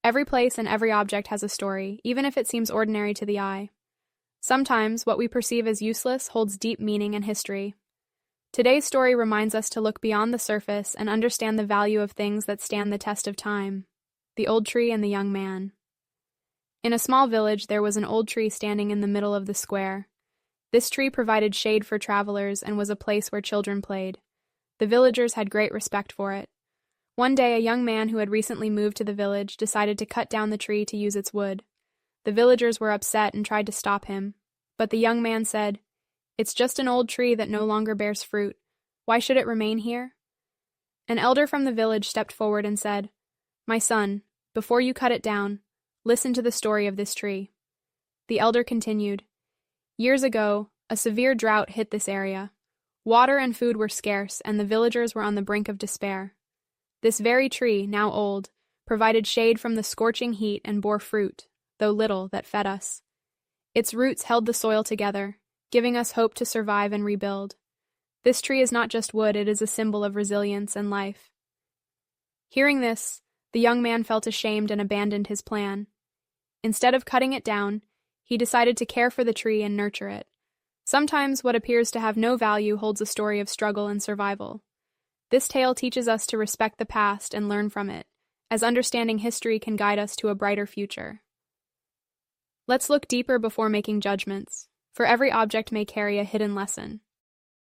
Every place and every object has a story, even if it seems ordinary to the eye. Sometimes, what we perceive as useless holds deep meaning and history. Today's story reminds us to look beyond the surface and understand the value of things that stand the test of time. The old tree and the young man. In a small village, there was an old tree standing in the middle of the square. This tree provided shade for travelers and was a place where children played. The villagers had great respect for it. One day, a young man who had recently moved to the village decided to cut down the tree to use its wood. The villagers were upset and tried to stop him, but the young man said, "It's just an old tree that no longer bears fruit. Why should it remain here?" An elder from the village stepped forward and said, "My son, before you cut it down, listen to the story of this tree." The elder continued, "Years ago, a severe drought hit this area. Water and food were scarce, and the villagers were on the brink of despair. This very tree, now old, provided shade from the scorching heat and bore fruit, though little, that fed us. Its roots held the soil together, giving us hope to survive and rebuild. This tree is not just wood, it is a symbol of resilience and life." Hearing this, the young man felt ashamed and abandoned his plan. Instead of cutting it down, he decided to care for the tree and nurture it. Sometimes what appears to have no value holds a story of struggle and survival. This tale teaches us to respect the past and learn from it, as understanding history can guide us to a brighter future. Let's look deeper before making judgments, for every object may carry a hidden lesson.